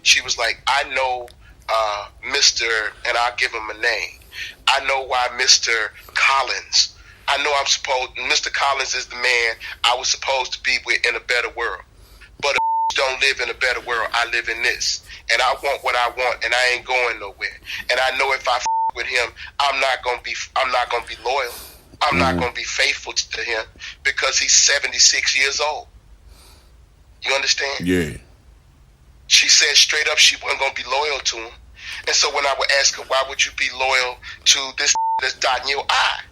She was like, I know Mr. and I'll give him a name. I know why Mr. Collins. I know Mr. Collins is the man I was supposed to be with in a better world. But don't live in a better world. I live in this. And I want what I want, and I ain't going nowhere. And I know if I with him, I'm not gonna be loyal. I'm not gonna be faithful to him because he's 76 years old. You understand? Yeah. She said straight up she wasn't gonna be loyal to him. And so when I would ask her, why would you be loyal to this that's dotting your eye?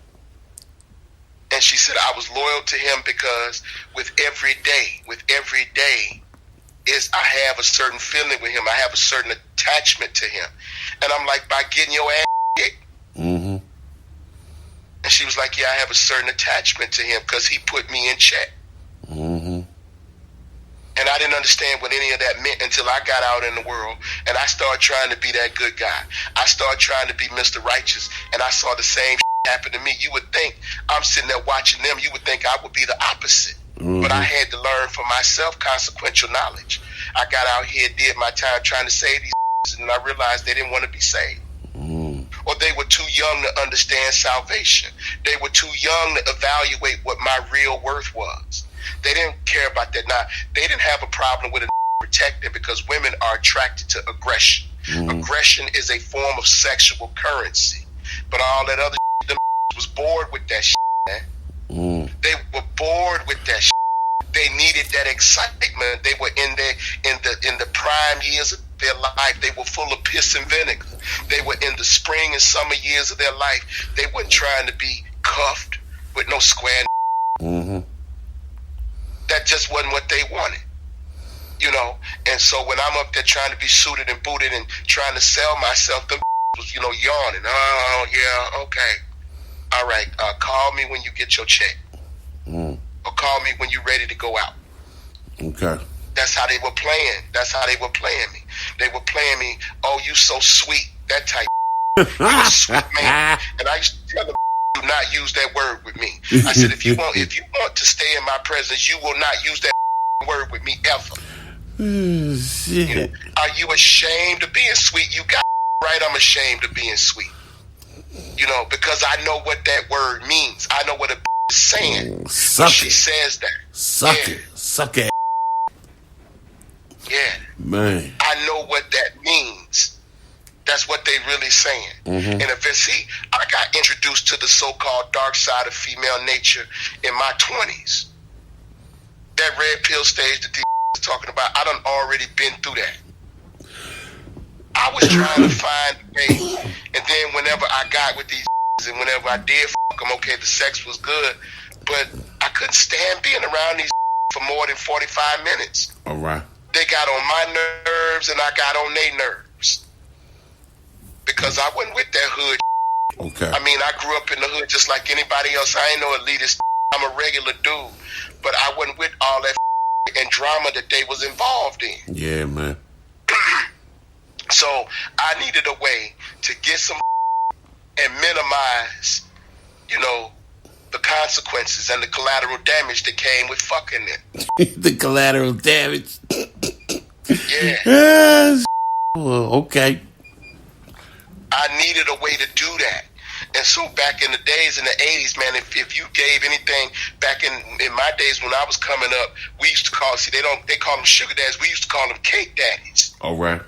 And she said, I was loyal to him because with every day is I have a certain feeling with him. I have a certain attachment to him. And I'm like, by getting your ass kicked? Mm-hmm. And she was like, yeah, I have a certain attachment to him because he put me in check. Mm-hmm. And I didn't understand what any of that meant until I got out in the world and I started trying to be that good guy. I started trying to be Mr. Righteous, and I saw the same happen to me. You would think, I'm sitting there watching them, you would think I would be the opposite. Mm-hmm. But I had to learn for myself consequential knowledge. I got out here, did my time trying to save these and I realized they didn't want to be saved. Or they were too young to understand salvation. They were too young to evaluate what my real worth was. They didn't care about that. Now, they didn't have a problem with it protected because women are attracted to aggression. Aggression is a form of sexual currency. But all that other them was bored with that man. They were bored with that They needed that excitement. They were in the prime years of their life. They were full of piss and vinegar. They were in the spring and summer years of their life. They weren't trying to be cuffed with no square. That just wasn't what they wanted, you know. And so when I'm up there trying to be suited and booted and trying to sell myself, them was, you know, yawning. Oh yeah, okay, all right. Call me when you get your check, or call me when you're ready to go out. Okay. That's how they were playing. That's how they were playing me. They were playing me. Oh, you so sweet. That type. You a sweet man. And I used to tell them, do not use that word with me. I said, if you want to stay in my presence, you will not use that word with me ever. Shit. You know, are you ashamed of being sweet? You got right. I'm ashamed of being sweet. You know, because I know what that word means. I know what a is saying. Suck she it. says that. Suck it. Suck it. Yeah. Man. I know what that means. That's what they really saying. And I got introduced to the so-called dark side of female nature in my 20s. That red pill stage that these is talking about, I done already been through that. I was trying to find a way, and then whenever I got with these and whenever I did fuck them, okay, the sex was good, but I couldn't stand being around these for more than 45 minutes. All right. They got on my nerves and I got on their nerves. Because I wasn't with that hood. Okay. I mean, I grew up in the hood just like anybody else. I ain't no elitist. I'm a regular dude. But I wasn't with all that and drama that they was involved in. Yeah, man. So I needed a way to get some and minimize, you know, the consequences and the collateral damage that came with fucking them. The collateral damage. Yeah. Well, okay. I needed a way to do that. And so back in the days in the 80s, man, if you gave anything back in my days when I was coming up, we used to call, they call them sugar daddies. We used to call them cake daddies. All right.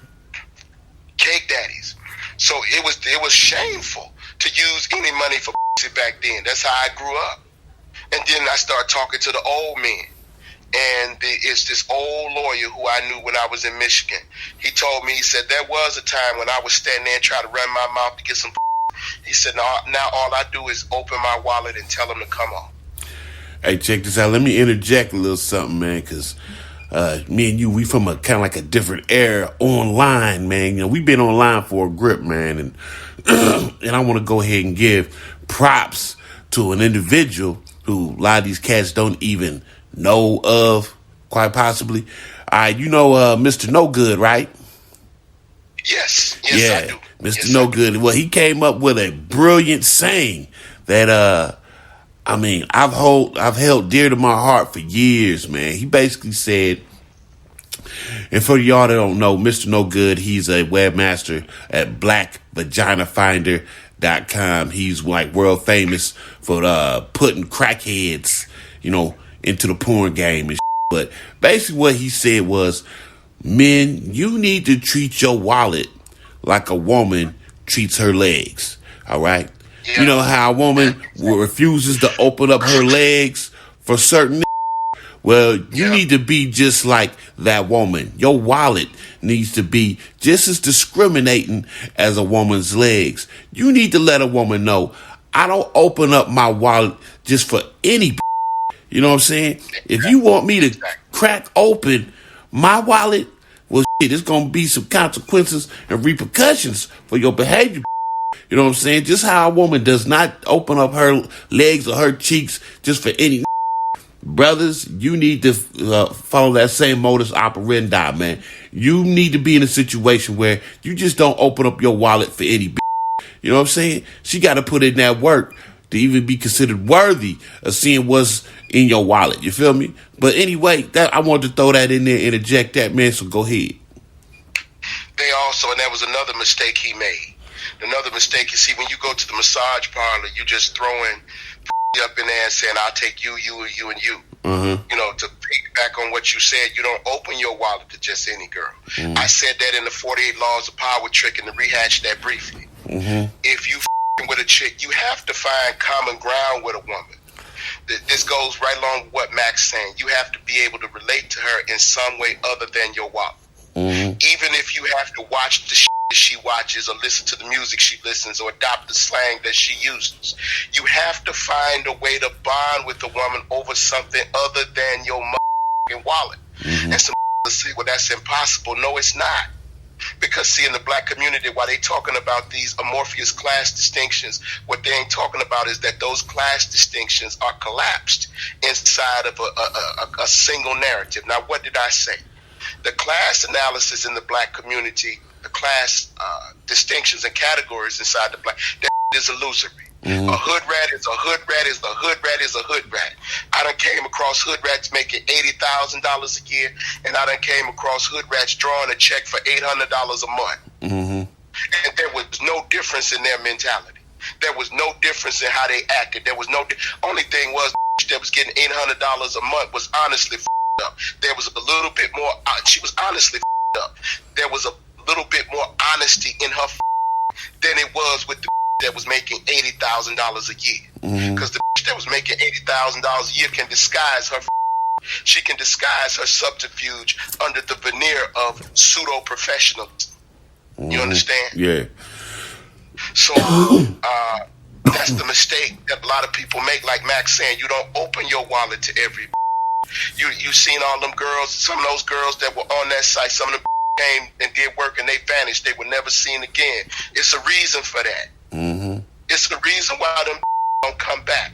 Cake daddies. So it was shameful to use any money for back then. That's how I grew up. And then I started talking to the old men. And it's this old lawyer who I knew when I was in Michigan. He told me, he said, there was a time when I was standing there and trying to run my mouth to get some. He said, now all I do is open my wallet and tell them to come on. Hey, check this out. Let me interject a little something, man, because me and you, we from a kind of like a different era online, man. You know, we've been online for a grip, man, and and I want to go ahead and give props to an individual who a lot of these cats don't even know of, quite possibly. You know Mr. No Good, right? Yes, yeah, I do. Mr. Yes, No Good. Well, he came up with a brilliant saying that I mean, I've held dear to my heart for years, man. He basically said, And for y'all that don't know, Mr. No Good, he's a webmaster at blackvaginafinder.com. He's like world famous for putting crackheads, into the porn game and shit. But basically what he said was, men, you need to treat your wallet like a woman treats her legs. All right? Yeah. You know how a woman refuses to open up her legs for certain. Well, you need to be just like that woman. Your wallet needs to be just as discriminating as a woman's legs. You need to let a woman know, I don't open up my wallet just for any. You know what I'm saying? If you want me to crack open my wallet, well, shit, there's going to be some consequences and repercussions for your behavior. You know what I'm saying? Just how a woman does not open up her legs or her cheeks just for any. Brothers, you need to follow that same modus operandi, man. You need to be in a situation where you just don't open up your wallet for any. You know what I'm saying? She got to put in that work to even be considered worthy of seeing what's in your wallet. You feel me? But anyway, that I wanted to throw that in there, interject that, man. So go ahead. They also, and that was another mistake he made. Another mistake, you see, when you go to the massage parlor, you just throwing up in there and saying, I'll take you, you, and you, and you. Mm-hmm. To piggyback on what you said, you don't open your wallet to just any girl. Mm-hmm. I said that in the 48 Laws of Power trick, and to rehash that briefly. Mm-hmm. If you with a chick, you have to find common ground with a woman. This goes right along with what Mack's saying. You have to be able to relate to her in some way other than your wallet. Mm-hmm. Even if you have to watch the shit that she watches or listen to the music she listens or adopt the slang that she uses, you have to find a way to bond with a woman over something other than your motherfucking wallet. Mm-hmm. And some say, well, that's impossible. No, it's not. Because, see, in the black community, while they talking about these amorphous class distinctions, what they ain't talking about is that those class distinctions are collapsed inside of a single narrative. Now, what did I say? The class analysis in the black community, the class distinctions and categories inside the black, that is illusory. Mm-hmm. A hood rat is a hood rat is a hood rat is a hood rat. I done came across hood rats making $80,000 a year, and I done came across hood rats drawing a check for $800 a month. Mm-hmm. And there was no difference in their mentality. There was no difference in how they acted. There was only thing was that was getting $800 a month was honestly up. There was a little bit more. She was honestly up. There was a little bit more honesty in her than it was with the that was making $80,000 a year. Because the that was making $80,000 a year can disguise her. She can disguise her subterfuge under the veneer of pseudo professionalism. You understand? Yeah. So that's the mistake that a lot of people make. Like Max saying, you don't open your wallet to every. You seen all them girls, some of those girls that were on that site, some of them came and did work and they vanished. They were never seen again. It's a reason for that. Mm-hmm. It's the reason why them don't come back.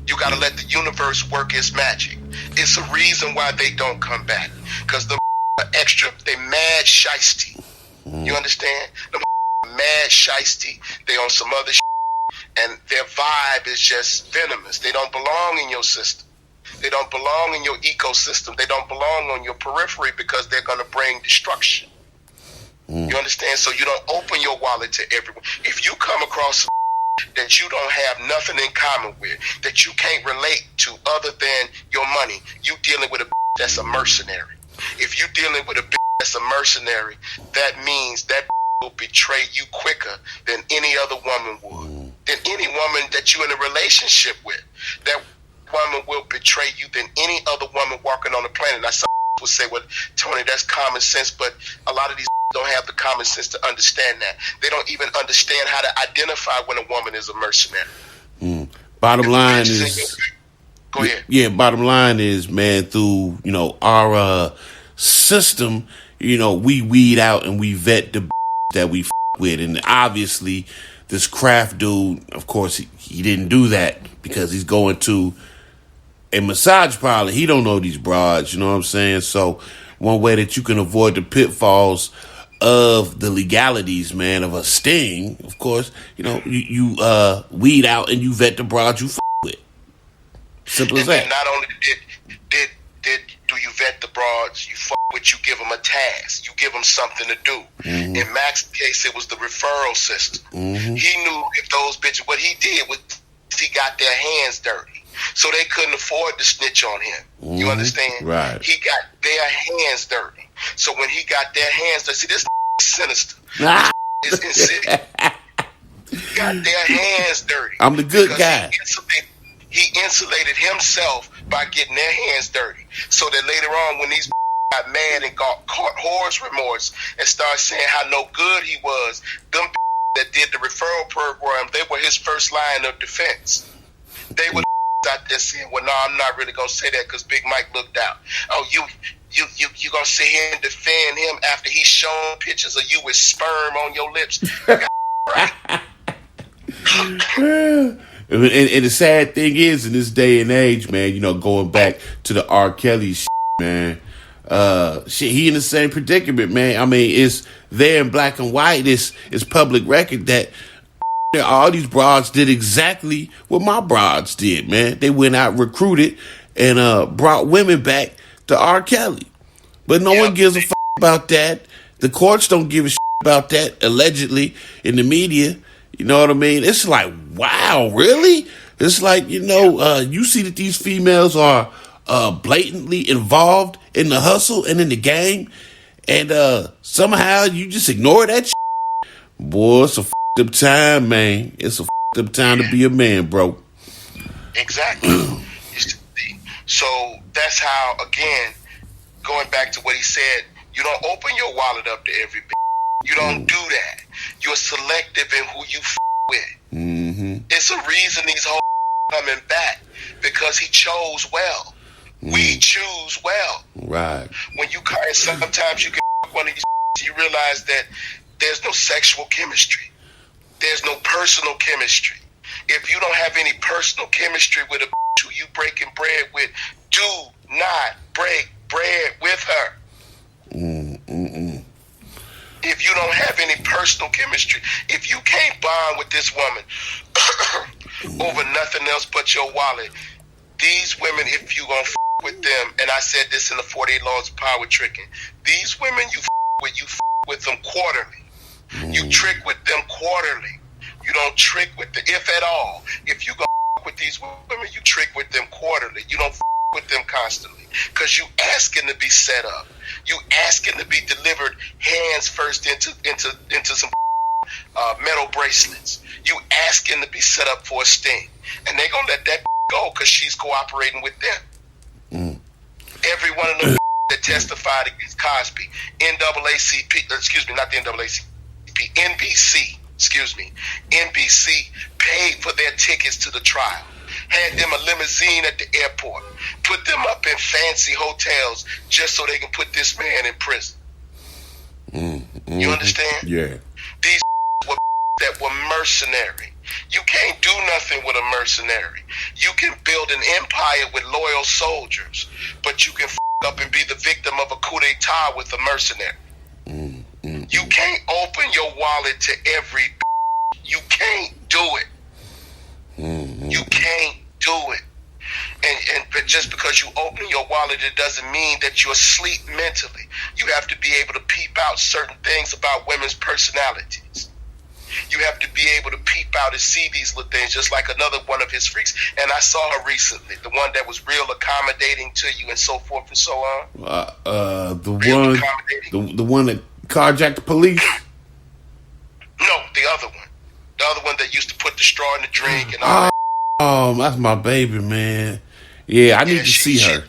You got to let the universe work its magic. It's a reason why they don't come back. Because the extra, they mad shiesty. Mm-hmm. You understand? The mad shiesty. They on some other and their vibe is just venomous. They don't belong in your system. They don't belong in your ecosystem. They don't belong on your periphery because they're going to bring destruction. You understand? So you don't open your wallet to everyone. If you come across that you don't have nothing in common with, that you can't relate to other than your money, you dealing with a that's a mercenary. If you dealing with a that's a mercenary, that means that will betray you quicker than any other woman would. Than any woman that you're in a relationship with. That woman will betray you than any other woman walking on the planet. Now some will say, well, Tony, that's common sense, but a lot of these don't have the common sense to understand that. They don't even understand how to identify when a woman is a mercenary. Bottom line is, go ahead. Yeah, bottom line is, man, through our system, we weed out and we vet the that we with, and obviously this Kraft dude, of course, he didn't do that because he's going to a massage parlor. He don't know these broads, you know what I'm saying? So one way that you can avoid the pitfalls of the legalities, man, of a sting, of course, you weed out and you vet the broad you with. Simple as that. And not only did do you vet the broad girls. You fuck with, you give them a task. You give them something to do. Mm-hmm. In Mack's case, it was the referral system. Mm-hmm. He knew if those bitches, what he did was he got their hands dirty. So they couldn't afford to snitch on him. Mm-hmm. You understand? Right. He got their hands dirty. So when he got their hands dirty, see, this is sinister. Ah. This is insidious. Got their hands dirty. I'm the good guy. He insulated himself by getting their hands dirty. So that later on, when these got mad and got caught horse remorse and started saying how no good he was, them that did the referral program, they were his first line of defense. They were out there saying, well, no, I'm not really going to say that because Big Mike looked out. Oh, you going to sit here and defend him after he's shown pictures of you with sperm on your lips? Right. And the sad thing is, in this day and age, man, you know, going back to the R. Kelly shit, man, he in the same predicament, man. I mean, it's there in black and white. It's public record that all these broads did exactly what my broads did, man. They went out, recruited, and brought women back to R. Kelly. But no one gives a fuck about that. The courts don't give a shit about that, allegedly, in the media. You know what I mean? It's like, wow, really? It's like, you know, you see that these females are blatantly involved in the hustle and in the game, and somehow you just ignore that shit. Boy, it's a fucked up time, man. It's a fucked up time to be a man, bro. Exactly. So that's how, again, going back to what he said, you don't open your wallet up to every bitch. You don't do that. You're selective in who you with. Mm-hmm. It's a reason these hoes coming back, because he chose well. We choose well. Right. When you sometimes you can one of these, you realize that there's no sexual chemistry. There's no personal chemistry. If you don't have any personal chemistry with a who you breaking bread with, do not break bread with her. If you don't have any personal chemistry, if you can't bond with this woman over nothing else but your wallet, these women, if you gonna with them, and I said this in the 48 Laws of Power Tricking, these women you with them quarterly. You trick with them quarterly. You don't trick with them, if at all. If you go with these women, you trick with them quarterly. You don't with them constantly, because you asking to be set up. You asking to be delivered hands first into some metal bracelets. You asking to be set up for a sting, and they gonna let that go because she's cooperating with them. Every one of them that testified against Cosby, NBC paid for their tickets to the trial, had them a limousine at the airport, put them up in fancy hotels just so they can put this man in prison. You understand? Yeah. These that were mercenary. You can't do nothing with a mercenary. You can build an empire with loyal soldiers, but you can up and be the victim of a coup d'etat with a mercenary. You can't open your wallet to every. You can't do it. You can't do it. But just because you open your wallet, it doesn't mean that you're asleep mentally. You have to be able to peep out certain things about women's personalities. You have to be able to peep out and see these little things, just like another one of his freaks. And I saw her recently, the one that was real accommodating to you and so forth and so on. The one that carjacked the police? No, the other one. The other one that used to put the straw in the drink and all that. Oh, that's my baby, man. Yeah, I need to see her.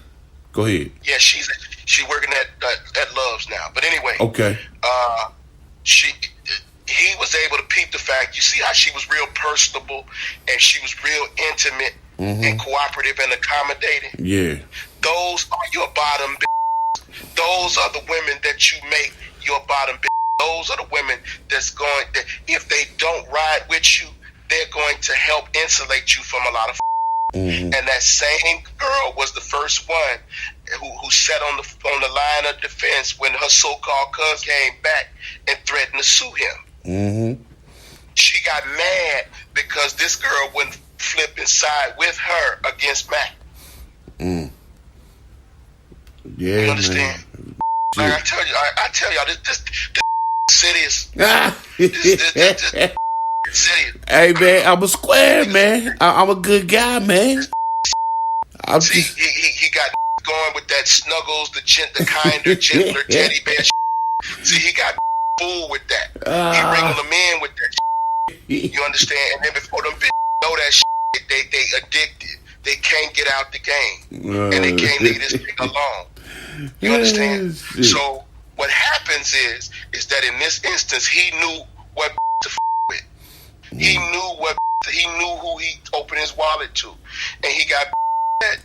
Go ahead. Yeah, she's working at Love's now. But anyway, okay. He was able to peep the fact. You see how she was real personable and she was real intimate and cooperative and accommodating. Yeah, those are your bottom. Those are the women that you make your bottom. Those are the women that's going. That if they don't ride with you, they're going to help insulate you from a lot of. And that same girl was the first one who sat on the line of defense when her so-called cousin came back and threatened to sue him. She got mad because this girl wouldn't flip inside with her against Mack. Yeah, You understand? man. Like I tell y'all, this serious. This serious. Hey, man, I'm a square, man. I'm a good guy, man. See, he got going with that Snuggles, the kinder, gentler teddy bear. See, he got fooled with that. He wrangled them in with that. You understand? And then before them bitches know that they addicted. They can't get out the game, and they can't leave this thing alone. You understand? So what happens is that in this instance, he knew what to with. He knew who he opened his wallet to, and he got that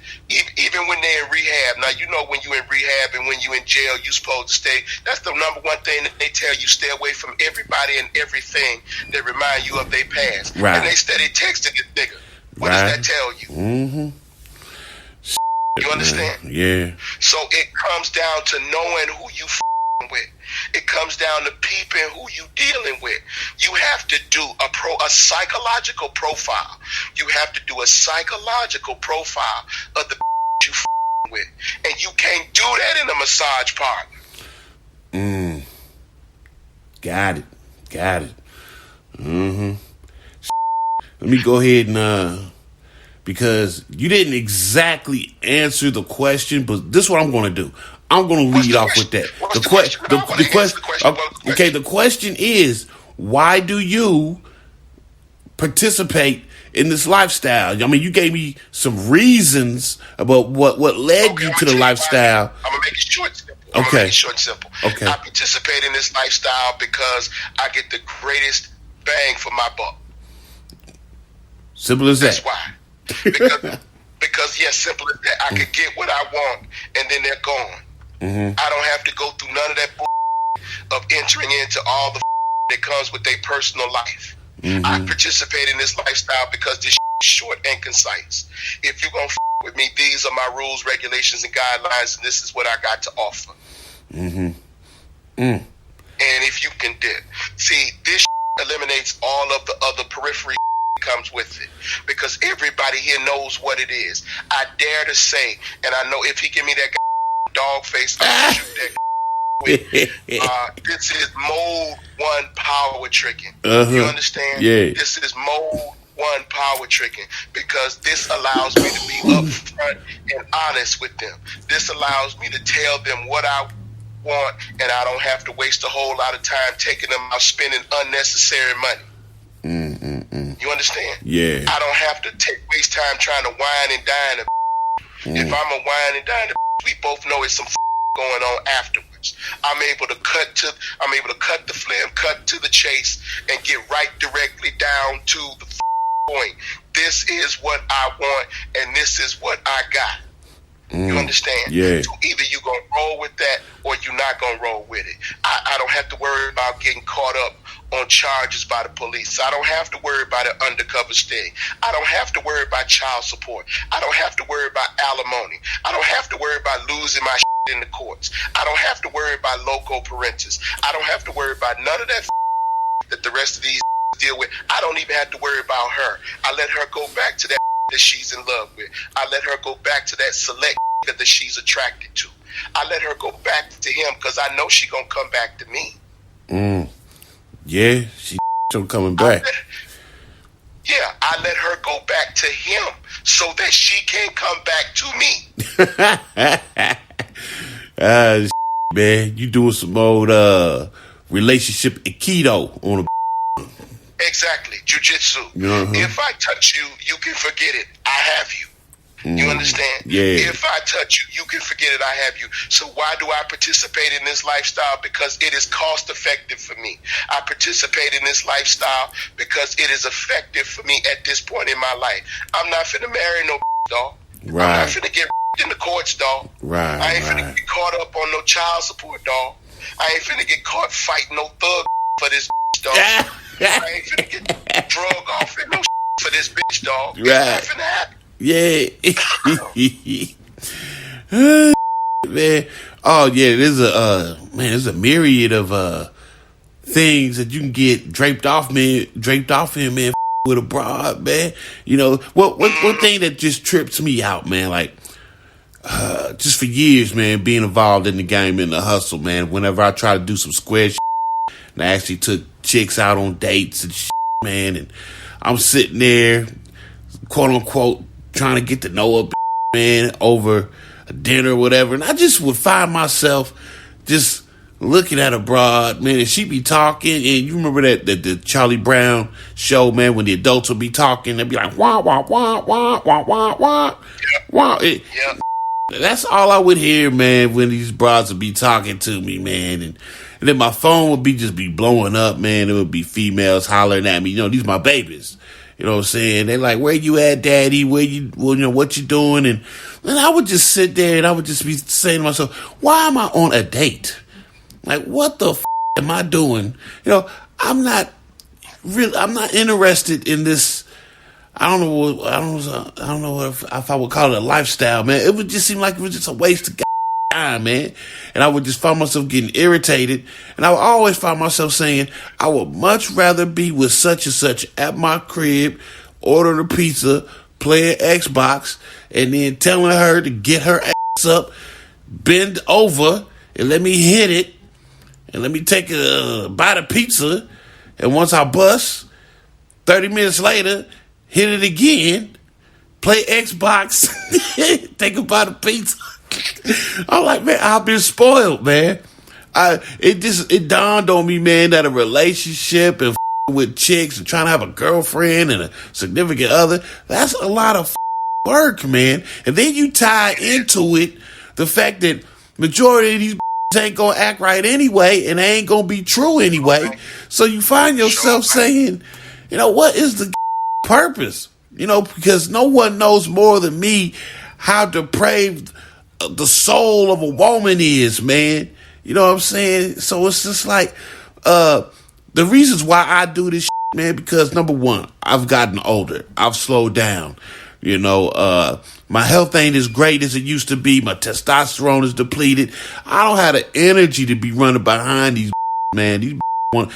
even when they're in rehab. Now, you know, when you in rehab and when you in jail, you supposed to stay. That's the number one thing that they tell you: stay away from everybody and everything that remind you of their past. Right. And they steady texting this nigga. What does that tell you? Mm-hmm. You understand? Man. Yeah. So it comes down to knowing who you with. It comes down to peeping who you dealing with. You have to do a psychological profile. You have to do a psychological profile of the you with, and you can't do that in a massage parlor. Got it. Mm-hmm. Let me go ahead and because you didn't exactly answer the question, but this is what I'm going to do. I'm going to lead off with that. The question is, why do you participate in this lifestyle? I mean, you gave me some reasons about what led you to the lifestyle. I'm going to make it short and simple. Okay. I participate in this lifestyle because I get the greatest bang for my buck. Simple as that. That's why. Because yes, simple as that. I could get what I want, and then they're gone. Mm-hmm. I don't have to go through none of that of entering into all the that comes with their personal life. Mm-hmm. I participate in this lifestyle because this is short and concise. If you're gonna with me, these are my rules, regulations, and guidelines, and this is what I got to offer. And if you can dip, see, this eliminates all of the other periphery comes with it, because everybody here knows what it is. I dare to say, and I know if he give me that dog face, I'll shoot that with. This is mode 1 power tricking. You understand? Yeah. This is mode 1 power tricking, because this allows me to be upfront and honest with them. This allows me to tell them what I want, and I don't have to waste a whole lot of time taking them out spending unnecessary money. You understand? Yeah. I don't have to waste time trying to wine and dine. If I'm a wine and dine, we both know it's some going on afterwards. I'm able to cut the film, cut to the chase, and get right directly down to the point. This is what I want, and this is what I got. You understand? Yeah. So either you gonna roll with that, or you're not gonna roll with it. I don't have to worry about getting caught up on charges by the police. I don't have to worry about an undercover sting. I don't have to worry about child support. I don't have to worry about alimony. I don't have to worry about losing my in the courts. I don't have to worry about loco parentis. I don't have to worry about none of that that the rest of these deal with. I don't even have to worry about her. I let her go back to that that she's in love with. I let her go back to that select that she's attracted to. I let her go back to him because I know she gonna come back to me. Yeah, she coming back. I let her go back to him so that she can come back to me. Man, you doing some old relationship aikido on a. Exactly, jiu-jitsu. If I touch you, you can forget it. I have you. You understand? Yeah. If I touch you, you can forget it. I have you. So why do I participate in this lifestyle? Because it is cost effective for me. I participate in this lifestyle because it is effective for me at this point in my life. I'm not finna marry no dog. Right. I'm not finna get in the courts, dog. Right. I ain't finna get caught up on no child support, dog. I ain't finna get caught fighting no thug for this dog. I ain't finna get drug off in no for this bitch, dog. It's not finna happen. Yeah. Man. Oh yeah, there's a myriad of things that you can get draped off in, man, with a broad, man. You know, one thing that just trips me out, man, like just for years, man, being involved in the game, in the hustle, man. Whenever I try to do some square shit, and I actually took chicks out on dates and shit, man, and I'm sitting there, quote unquote, trying to get to know a man over a dinner or whatever, and I just would find myself just looking at a broad, man, and she be talking, and you remember that the Charlie Brown show, man, when the adults would be talking, they'd be like, wah, wah, wah, wah, wah, wah, wah, wah. That's all I would hear, man, when these broads would be talking to me, man, and then my phone would just be blowing up, man. It would be females hollering at me, these my babies. You know what I'm saying? They're like, where you at, daddy? What you doing? And I would just sit there and I would just be saying to myself, why am I on a date? Like, what the am I doing? I'm not interested in this. I don't know if I would call it a lifestyle, man. It would just seem like it was just a waste of time, man. And I would just find myself getting irritated. And I would always find myself saying, I would much rather be with such and such at my crib, ordering a pizza, playing Xbox, and then telling her to get her ass up, bend over, and let me hit it, and let me take a bite of pizza. And once I bust, 30 minutes later, hit it again, play Xbox, take a bite of pizza. I'm like, man, I've been spoiled, man. It dawned on me, man, that a relationship and with chicks and trying to have a girlfriend and a significant other, that's a lot of work, man. And then you tie into it the fact that majority of these ain't gonna act right anyway, and they ain't gonna be true anyway. So you find yourself saying, what is the purpose? Because no one knows more than me how depraved the soul of a woman is, man. You know what I'm saying? So it's just like, the reasons why I do this shit, man, because number one, I've gotten older. I've slowed down. My health ain't as great as it used to be. My testosterone is depleted. I don't have the energy to be running behind these, man.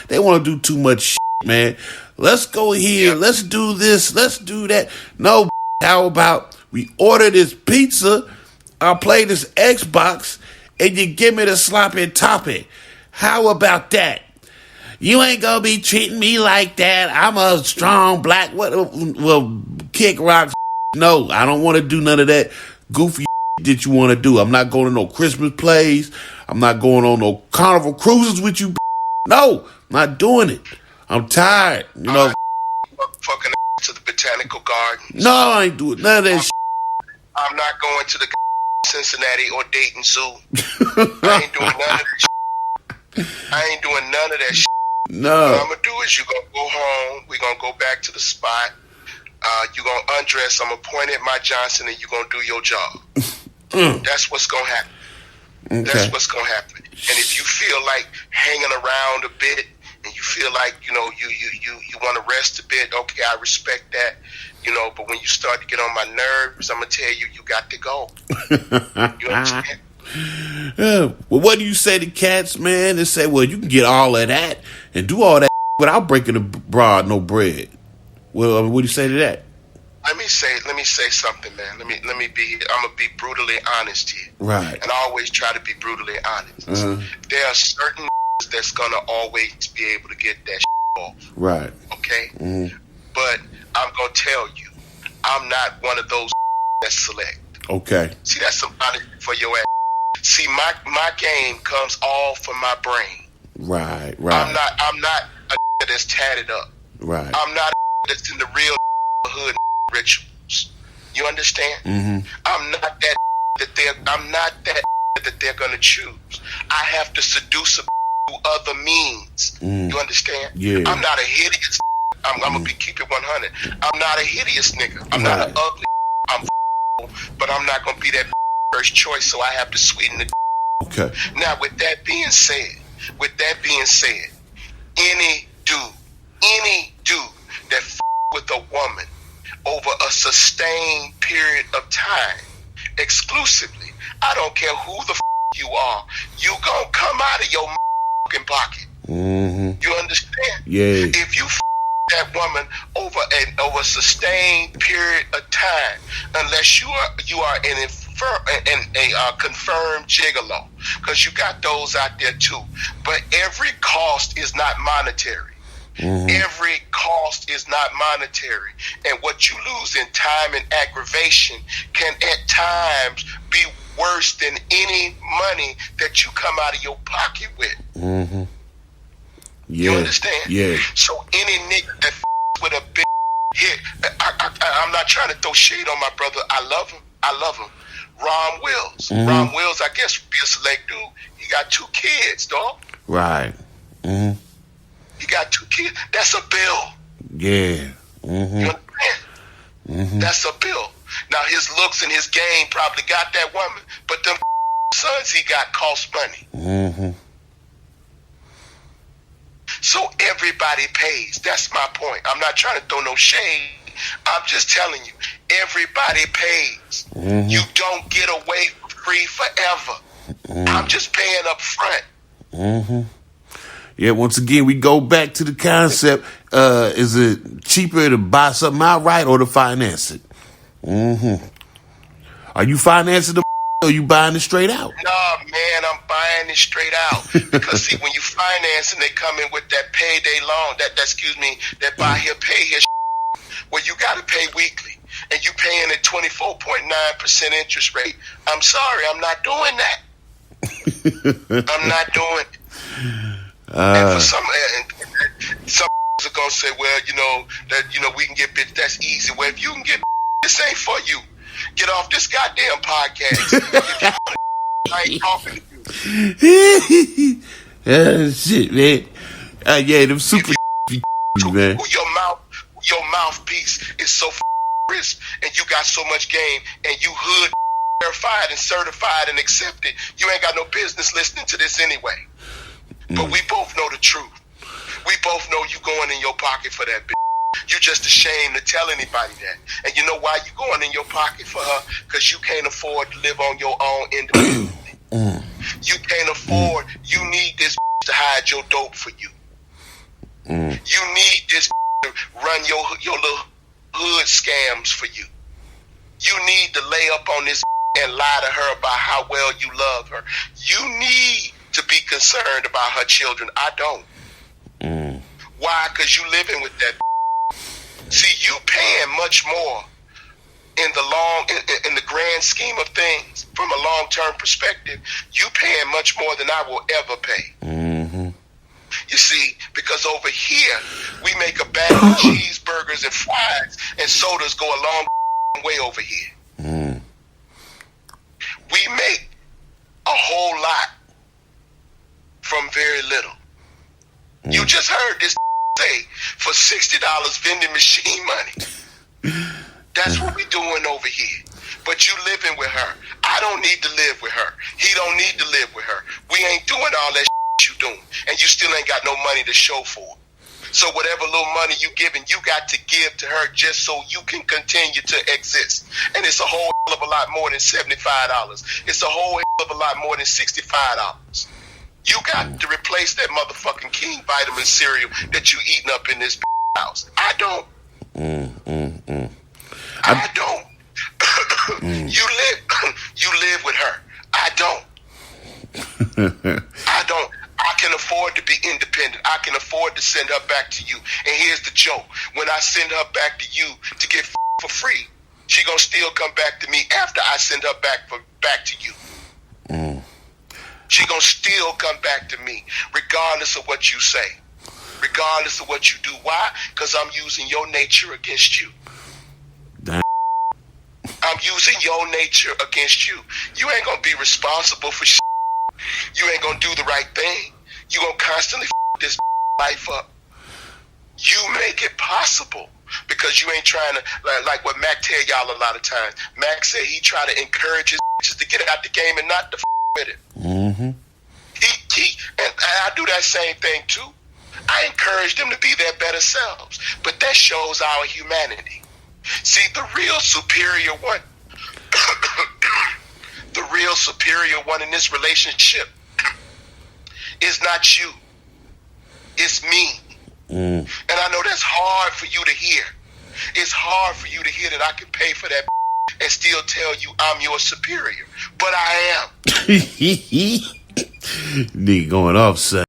They want to do too much shit, man. Let's go here. Let's do this. Let's do that. No, how about we order this pizza? I'll play this Xbox and you give me the sloppy toppy. How about that? You ain't gonna be treating me like that. I'm a strong black, kick rocks. No, I don't want to do none of that goofy that you want to do. I'm not going to no Christmas plays. I'm not going on no carnival cruises with you. No, I'm not doing it. I'm tired, Fucking to the botanical gardens. No, I ain't doing none of that shit. I'm not going to the Cincinnati or Dayton Zoo. I ain't doing none of that shit. No. What I'm going to do is you're going to go home. We're going to go back to the spot. You're going to undress. I'm going to point at my Johnson and you're going to do your job. That's what's going to happen. Okay. That's what's going to happen. And if you feel like hanging around a bit and you feel like, you want to rest a bit, okay, I respect that. But when you start to get on my nerves, I'm going to tell you, you got to go. You understand? Yeah. Well, what do you say to cats, man? They say, well, you can get all of that and do all that without breaking a broad no bread. Well, what do you say to that? Let me say something, man. Let me be. I'm gonna be brutally honest here. Right. And I always try to be brutally honest. There are certain that's gonna always be able to get that off. Right. Okay. But I'm gonna tell you, I'm not one of those that select. Okay. See, that's some honesty for your ass. See, my game comes all from my brain. Right. I'm not a that's tatted up. Right. I'm not a that's in the real hood rituals. You understand? I'm not that that they're gonna choose. I have to seduce through other means. You understand? Yeah. I'm not a hideous. I'm gonna keep it 100. I'm not a hideous nigga. I'm not an ugly. I'm but I'm not gonna be that first choice. So I have to sweeten the. Okay. Now, with that being said, any dude that with a woman over a sustained period of time, exclusively, I don't care who the you are, you gonna come out of your pocket. You understand? Yeah. If you that woman over a sustained period of time, unless you are in confirmed gigolo, because you got those out there too. But every cost is not monetary. Every cost is not monetary, and what you lose in time and aggravation can at times be worse than any money that you come out of your pocket with. Yeah. You understand? Yeah. So any nigga that with a big hit, I'm not trying to throw shade on my brother. I love him. Ron Wills. Ron Wills, I guess, would be a select dude. He got 2 kids, dog. Right. He got 2 kids. That's a bill. Yeah. You understand? That's a bill. Now, his looks and his game probably got that woman, but them sons he got cost money. So everybody pays. That's my point. I'm not trying to throw no shade. I'm just telling you, everybody pays. You don't get away for free forever. I'm just paying up front. Yeah, once again, we go back to the concept. Is it cheaper to buy something outright or to finance it? Are you financing the or you buying it straight out? Nah, man, I'm buying it straight out. Because see, when you finance and they come in with that payday loan, that buy here, pay here, well, you got to pay weekly. And you paying at 24.9% interest rate. I'm sorry, I'm not doing that. I'm not doing it. And for some are gonna say, well, we can get bitch. That's easy. Well, if you can get, this ain't for you. Get off this goddamn podcast. I ain't talking to you. Shit, man. Yeah, them super man. Your mouthpiece is so crisp, and you got so much game, and you hood verified and certified and accepted. You ain't got no business listening to this anyway. But we both know the truth. We both know you going in your pocket for that bitch. You just ashamed to tell anybody that. And you know why you going in your pocket for her? Because you can't afford to live on your own independently. You can't afford, you need this to hide your dope for you. You need this to run your little hood scams for you. You need to lay up on this and lie to her about how well you love her. You need to be concerned about her children. I don't. Why? Because you living with that. See, you paying much more in the grand scheme of things, from a long-term perspective. You paying much more than I will ever pay. You see, because over here we make a bag of cheeseburgers and fries, and sodas go a long way over here. We make a whole lot from very little. You just heard this say for $60 vending machine money. That's what we doing over here. But you living with her. I don't need to live with her. He don't need to live with her. We ain't doing all that you doing, and you still ain't got no money to show for. So whatever little money you giving, you got to give to her just so you can continue to exist. And it's a whole hell of a lot more than $75. It's a whole hell of a lot more than $65. You got to replace that motherfucking King vitamin cereal that you eating up in this house. I don't. I don't. You live with her. I don't. I don't. I can afford to be independent. I can afford to send her back to you. And here's the joke. When I send her back to you to get for free, she gonna still come back to me after I send her back to you. She gonna still come back to me, regardless of what you say, regardless of what you do. Why? Because I'm using your nature against you. I'm using your nature against you. You ain't gonna be responsible for shit. You ain't gonna do the right thing. You gonna constantly this life up. You make it possible because you ain't trying to, like what Mack tell y'all a lot of times. Mack said he try to encourage his bitches to get out the game and not to with it. And I do that same thing too. I encourage them to be their better selves, but that shows our humanity. See, the real superior one, the real superior one in this relationship is not you. It's me. And I know that's hard for you to hear. It's hard for you to hear that I can pay for that and still tell you I'm your superior. But I am. Nigga going off, son.